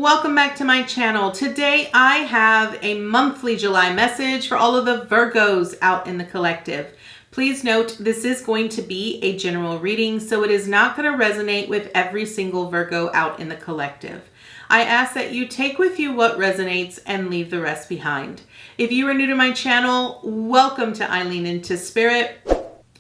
Welcome back to my channel. Today I have a monthly July message for all of the Virgos out in the collective. Please note this is going to be a general reading, so it is not going to resonate with every single Virgo out in the collective. I ask that you take with you what resonates and leave the rest behind. If you are new to my channel, welcome to Eileen Into Spirit.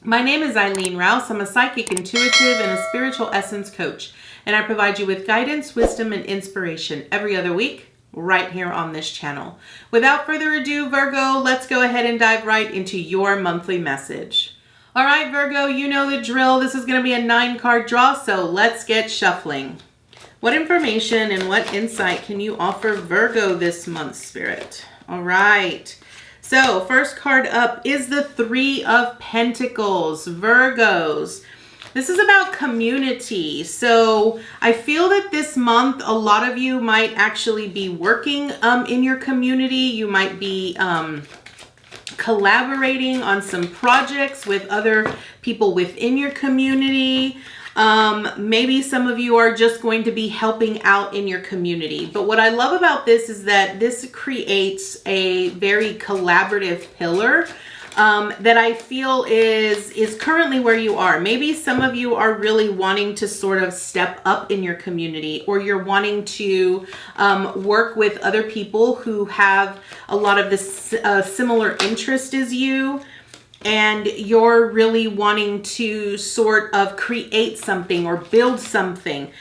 My name is Eileen Rouse. I'm a psychic, intuitive, and a spiritual essence coach. And I provide you with guidance, wisdom, and inspiration every other week right here on this channel. Without further ado, Virgo, let's go ahead and dive right into your monthly message. All right, Virgo, you know the drill. This is going to be a 9-card draw, so let's get shuffling. What information and what insight can you offer Virgo this month, Spirit? All right. So first card up is the 3 of Pentacles, Virgos. This is about community. So I feel that this month, a lot of you might actually be working in your community. You might be collaborating on some projects with other people within your community. Maybe some of you are just going to be helping out in your community. But what I love about this is that this creates a very collaborative pillar that I feel is currently where you are. Maybe some of you are really wanting to sort of step up in your community, or you're wanting to work with other people who have a lot of this similar interest as you. And you're really wanting to sort of create something or build something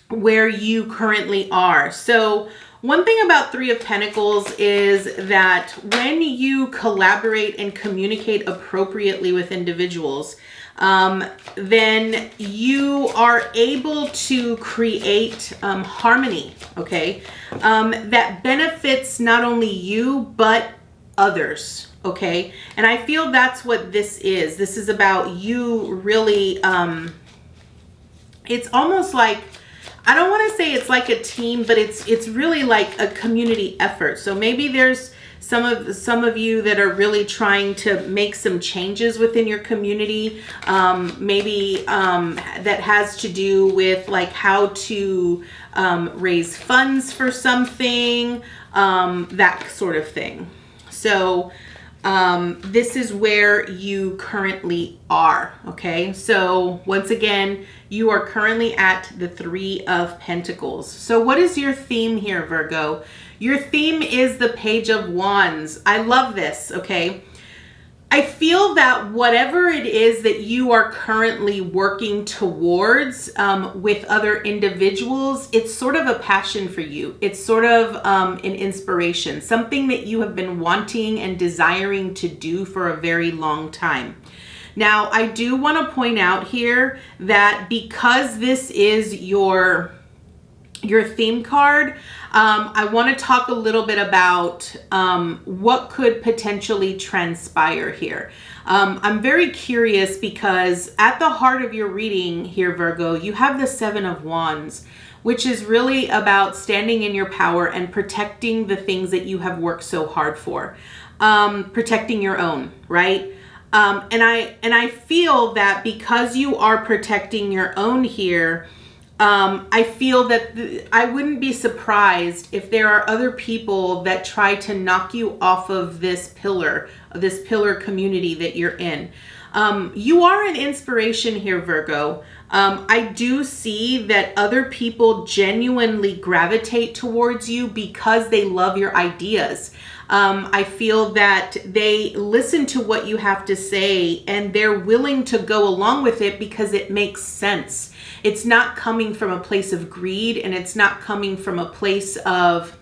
where you currently are. So one thing about 3 of Pentacles is that when you collaborate and communicate appropriately with individuals, then you are able to create harmony, okay, that benefits not only you, but others. Okay. And I feel that's what this is. This is about you really, it's almost like, I don't want to say it's like a team, but it's really like a community effort. So maybe there's some of you that are really trying to make some changes within your community. Maybe that has to do with like how to raise funds for something, that sort of thing. So this is where you currently are, okay? So once again, you are currently at the 3 of Pentacles. So what is your theme here, Virgo? Your theme is the Page of Wands. I love this, okay? I feel that whatever it is that you are currently working towards with other individuals, it's sort of a passion for you. It's sort of an inspiration, something that you have been wanting and desiring to do for a very long time. Now, I do want to point out here that because this is your theme card, I want to talk a little bit about what could potentially transpire here. I'm very curious because at the heart of your reading here, Virgo, you have the 7 of Wands, which is really about standing in your power and protecting the things that you have worked so hard for, protecting your own, right? And I feel that because you are protecting your own here, I feel that I wouldn't be surprised if there are other people that try to knock you off of this pillar community that you're in. You are an inspiration here, Virgo. I do see that other people genuinely gravitate towards you because they love your ideas. I feel that they listen to what you have to say and they're willing to go along with it because it makes sense. It's not coming from a place of greed, and it's not coming from a place of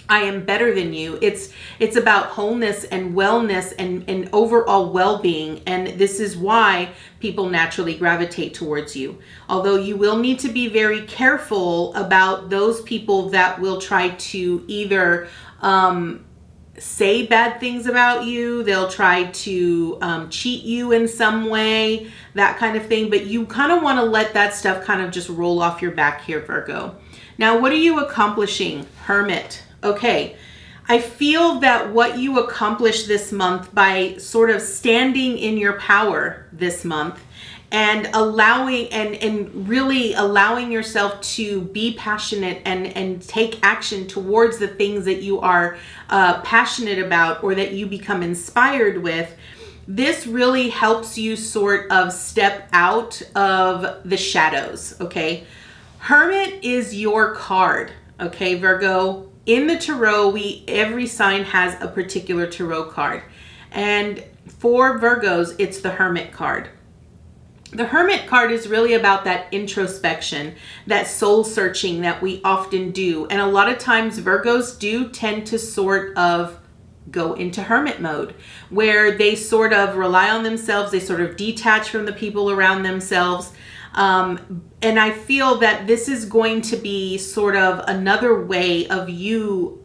I am better than you. It's about wholeness and wellness and overall well-being. And this is why people naturally gravitate towards you. Although you will need to be very careful about those people that will try to either say bad things about you. They'll try to cheat you in some way, that kind of thing. But you kind of want to let that stuff kind of just roll off your back here, Virgo. Now, what are you accomplishing? Hermit. Okay. I feel that what you accomplish this month by sort of standing in your power this month and really allowing yourself to be passionate and take action towards the things that you are passionate about or that you become inspired with. This really helps you sort of step out of the shadows, okay? Hermit is your card, okay, Virgo? In the tarot, every sign has a particular tarot card. And for Virgos, it's the Hermit card. The Hermit card is really about that introspection, that soul searching that we often do. And a lot of times Virgos do tend to sort of go into hermit mode, where they sort of rely on themselves, they sort of detach from the people around themselves. And I feel that this is going to be sort of another way of you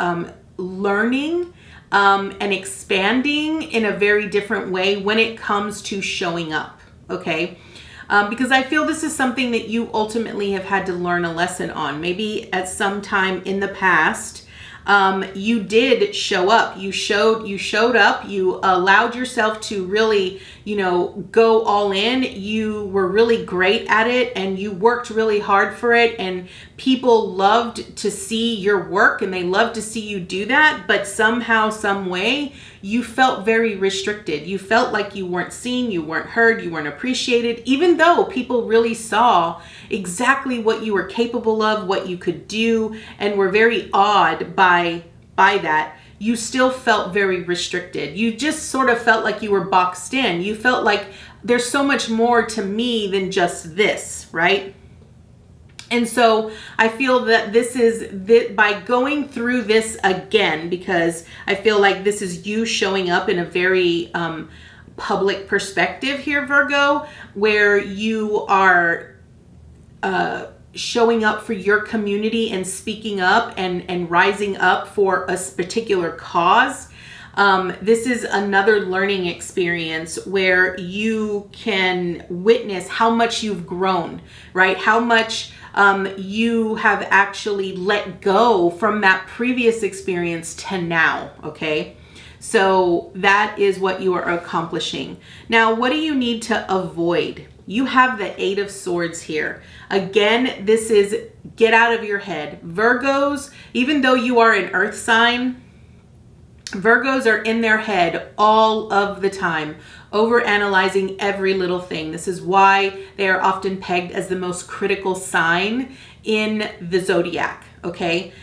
learning and expanding in a very different way when it comes to showing up, okay? Because I feel this is something that you ultimately have had to learn a lesson on. Maybe at some time in the past, you did show up. You showed up. You allowed yourself to really, go all in. You were really great at it and you worked really hard for it, and people loved to see your work and they loved to see you do that. But somehow, some way, you felt very restricted. You felt like you weren't seen, you weren't heard, you weren't appreciated, even though people really saw exactly what you were capable of, what you could do, and were very awed by that. You still felt very restricted. You just sort of felt like you were boxed in. You felt like there's so much more to me than just this, right? And so I feel that by going through this again, because I feel like this is you showing up in a very public perspective here, Virgo, where you are showing up for your community and speaking up and rising up for a particular cause. This is another learning experience where you can witness how much you've grown, right? How much you have actually let go from that previous experience to now, okay? So that is what you are accomplishing. Now, what do you need to avoid? You have the Eight of Swords here. Again, this is get out of your head. Virgos, even though you are an earth sign, Virgos are in their head all of the time, overanalyzing every little thing. This is why they are often pegged as the most critical sign in the zodiac, okay?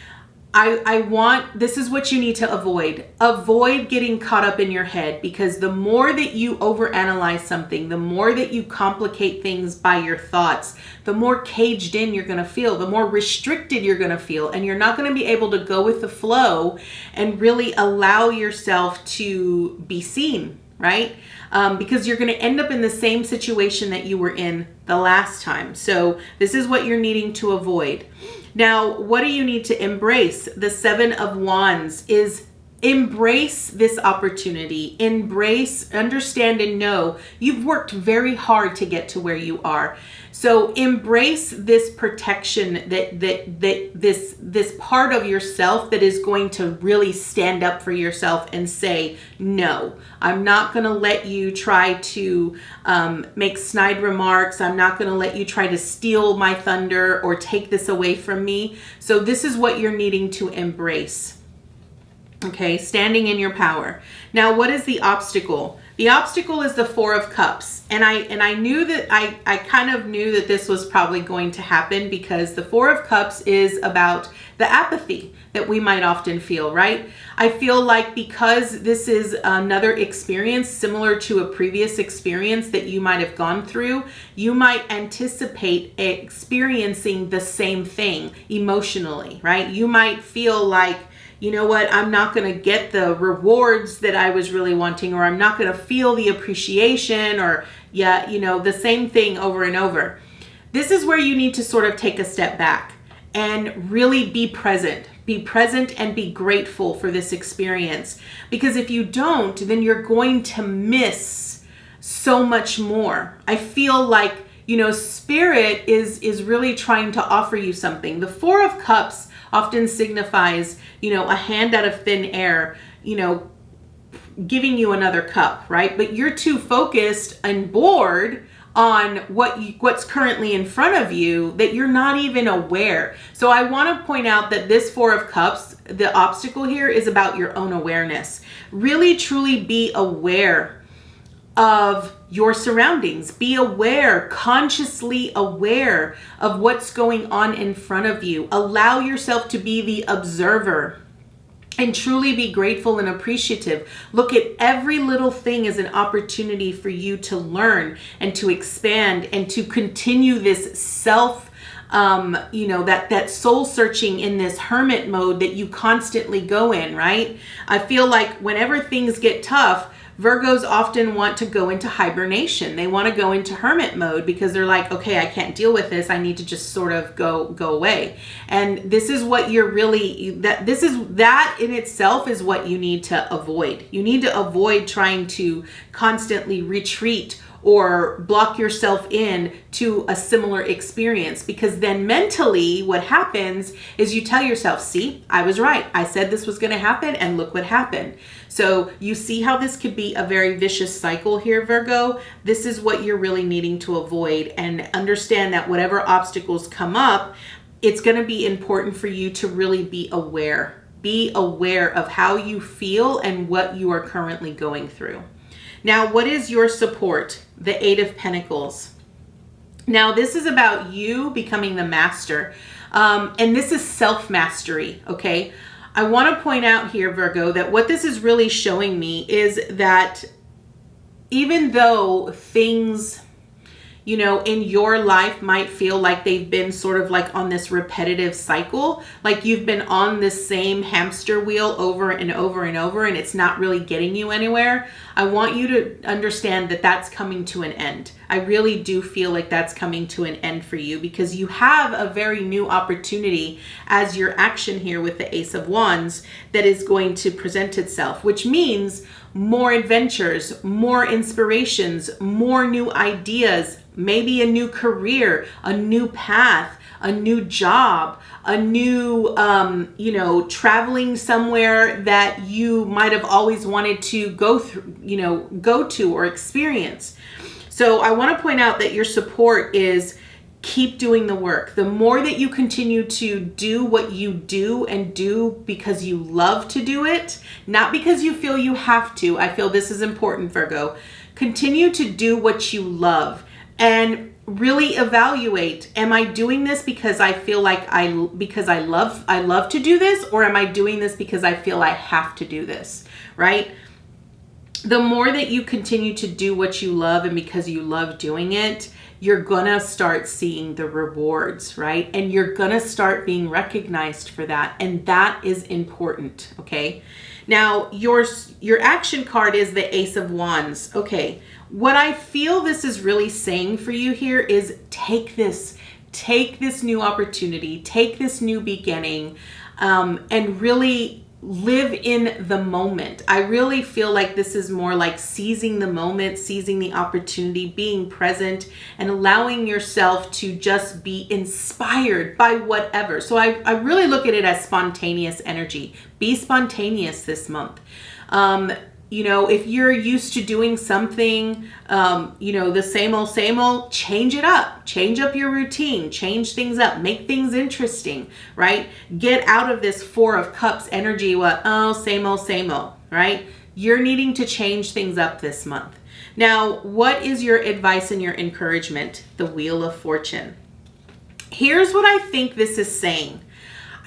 This is what you need to avoid. Avoid getting caught up in your head, because the more that you overanalyze something, the more that you complicate things by your thoughts, the more caged in you're going to feel, the more restricted you're going to feel, and you're not going to be able to go with the flow and really allow yourself to be seen, right? Because you're going to end up in the same situation that you were in the last time. So this is what you're needing to avoid. Now, what do you need to embrace? The Seven of Wands is embrace this opportunity. Embrace, understand, and know you've worked very hard to get to where you are. So embrace this protection, this part of yourself that is going to really stand up for yourself and say, no, I'm not going to let you try to make snide remarks. I'm not going to let you try to steal my thunder or take this away from me. So this is what you're needing to embrace. Okay, standing in your power. Now, what is the obstacle? The obstacle is the Four of Cups. And I knew that I kind of knew that this was probably going to happen, because the Four of Cups is about the apathy that we might often feel, right? I feel like because this is another experience similar to a previous experience that you might have gone through, you might anticipate experiencing the same thing emotionally, right? You might feel like, you know what, I'm not going to get the rewards that I was really wanting, or I'm not going to feel the appreciation, or the same thing over and over. This is where you need to sort of take a step back and really be present and be grateful for this experience. Because if you don't, then you're going to miss so much more. I feel like, Spirit is really trying to offer you something. The Four of Cups often signifies, a hand out of thin air, giving you another cup, right? But you're too focused and bored on what's currently in front of you that you're not even aware. So I want to point out that this Four of Cups, the obstacle here is about your own awareness. Really, truly be aware of your surroundings. Be aware, consciously aware of what's going on in front of you. Allow yourself to be the observer and truly be grateful and appreciative. Look at every little thing as an opportunity for you to learn and to expand and to continue this self, that soul searching in this hermit mode that you constantly go in, right? I feel like whenever things get tough, Virgos often want to go into hibernation. They want to go into hermit mode because they're like, okay, I can't deal with this. I need to just sort of go away. And this is what you're really, that in itself is what you need to avoid. You need to avoid trying to constantly retreat or block yourself in to a similar experience, because then mentally what happens is you tell yourself, see, I was right. I said this was going to happen and look what happened. So you see how this could be a very vicious cycle here, Virgo. This is what you're really needing to avoid, and understand that whatever obstacles come up, it's going to be important for you to really be aware. Be aware of how you feel and what you are currently going through. Now, what is your support? The Eight of Pentacles. Now, this is about you becoming the master. And this is self-mastery, okay? I want to point out here, Virgo, that what this is really showing me is that even though things, in your life might feel like they've been sort of like on this repetitive cycle, like you've been on this same hamster wheel over and over and over, and it's not really getting you anywhere. I want you to understand that that's coming to an end. I really do feel like that's coming to an end for you, because you have a very new opportunity as your action here with the Ace of Wands that is going to present itself, which means more adventures, more inspirations, more new ideas, maybe a new career, a new path, a new job, a new, traveling somewhere that you might have always wanted to go to or experience. So I want to point out that your support is keep doing the work. The more that you continue to do what you do and do because you love to do it, not because you feel you have to. I feel this is important, Virgo. Continue to do what you love and really evaluate, am I doing this because I feel like I love to do this, or am I doing this because I feel I have to do this, right? The more that you continue to do what you love and because you love doing it, you're gonna start seeing the rewards, right? And you're gonna start being recognized for that. And that is important, okay? Now, your action card is the Ace of Wands. Okay, what I feel this is really saying for you here is take this new opportunity, take this new beginning, and really live in the moment. I really feel like this is more like seizing the moment, seizing the opportunity, being present, and allowing yourself to just be inspired by whatever. So I really look at it as spontaneous energy. Be spontaneous this month. If you're used to doing something, the same old, change it up, change up your routine, change things up, make things interesting, right? Get out of this Four of Cups energy, same old, right? You're needing to change things up this month. Now, what is your advice and your encouragement? The Wheel of Fortune. Here's what I think this is saying.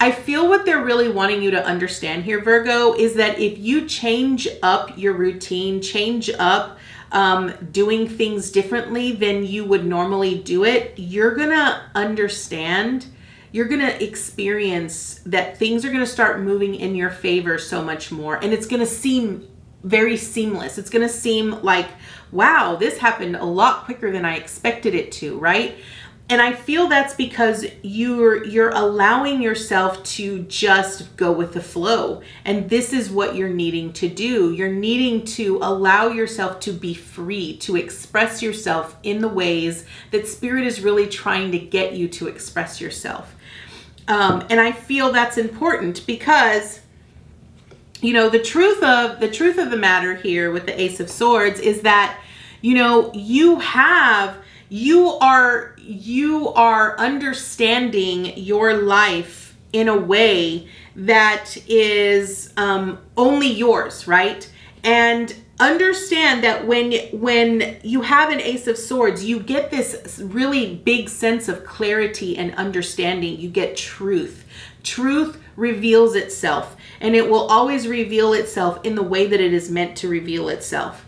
I feel what they're really wanting you to understand here, Virgo, is that if you change up your routine, change up doing things differently than you would normally do it, you're going to understand, you're going to experience that things are going to start moving in your favor so much more. And it's going to seem very seamless. It's going to seem like, wow, this happened a lot quicker than I expected it to, right? And I feel that's because you're allowing yourself to just go with the flow. And this is what you're needing to do. You're needing to allow yourself to be free, to express yourself in the ways that Spirit is really trying to get you to express yourself. And I feel that's important because, the truth of the matter here with the Ace of Swords is that, you have you are understanding your life in a way that is only yours, right? And understand that when you have an Ace of Swords, you get this really big sense of clarity and understanding. You get truth. Truth reveals itself, and it will always reveal itself in the way that it is meant to reveal itself.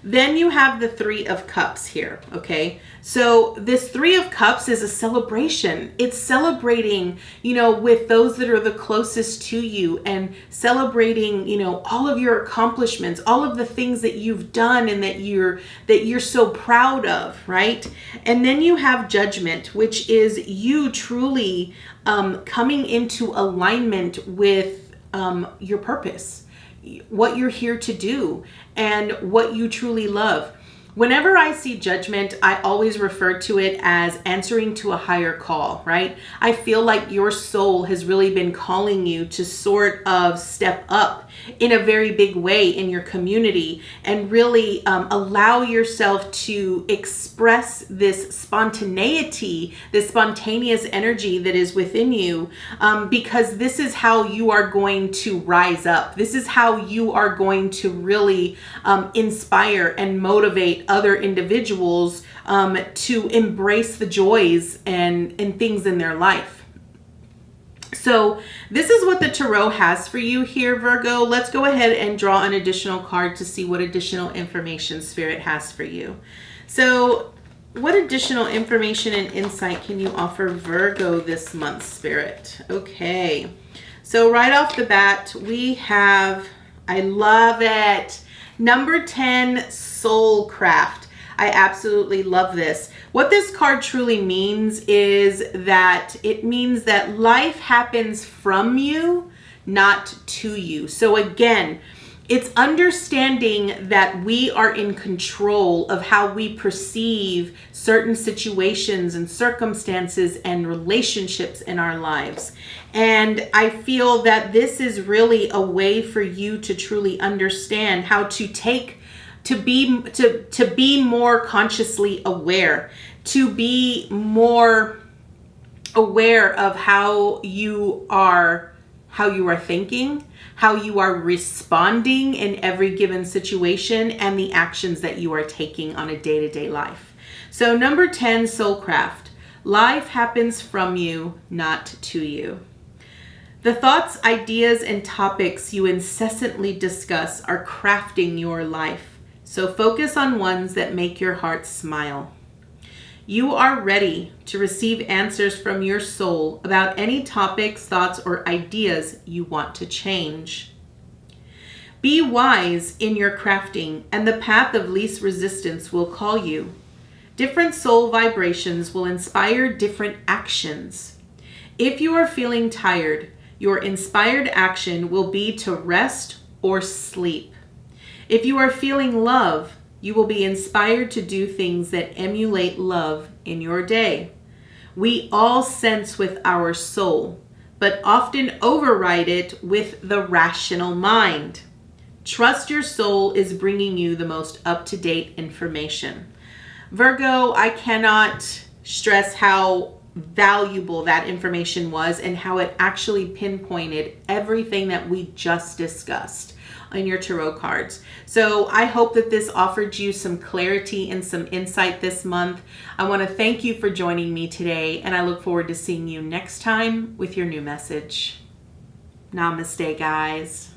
Then you have the Three of Cups here, okay? So this Three of Cups is a celebration. It's celebrating, with those that are the closest to you, and celebrating, all of your accomplishments, all of the things that you've done and that you're so proud of, right? And then you have Judgment, which is you truly coming into alignment with your purpose, what you're here to do, and what you truly love. Whenever I see Judgment, I always refer to it as answering to a higher call, right? I feel like your soul has really been calling you to sort of step up in a very big way in your community and really allow yourself to express this spontaneity, this spontaneous energy that is within you, because this is how you are going to rise up. This is how you are going to really inspire and motivate other individuals to embrace the joys and things in their life. So this is what the Tarot has for you here, Virgo. Let's go ahead and draw an additional card to see what additional information Spirit has for you. So what additional information and insight can you offer Virgo this month, Spirit? Okay. So right off the bat, we have, I love it, number 10, Soulcraft. I absolutely love this. What this card truly means is that it means that life happens from you, not to you. So again, it's understanding that we are in control of how we perceive certain situations and circumstances and relationships in our lives. And I feel that this is really a way for you to truly understand how to be more consciously aware, to be more aware of how you are thinking, how you are responding in every given situation, and the actions that you are taking on a day-to-day life. So number 10, Soulcraft. Life happens from you, not to you. The thoughts, ideas, and topics you incessantly discuss are crafting your life. So focus on ones that make your heart smile. You are ready to receive answers from your soul about any topics, thoughts, or ideas you want to change. Be wise in your crafting, and the path of least resistance will call you. Different soul vibrations will inspire different actions. If you are feeling tired, your inspired action will be to rest or sleep. If you are feeling love, you will be inspired to do things that emulate love in your day. We all sense with our soul, but often override it with the rational mind. Trust your soul is bringing you the most up-to-date information. Virgo, I cannot stress how valuable that information was and how it actually pinpointed everything that we just discussed in your tarot cards. So I hope that this offered you some clarity and some insight this month. I want to thank you for joining me today, and I look forward to seeing you next time with your new message. Namaste, guys.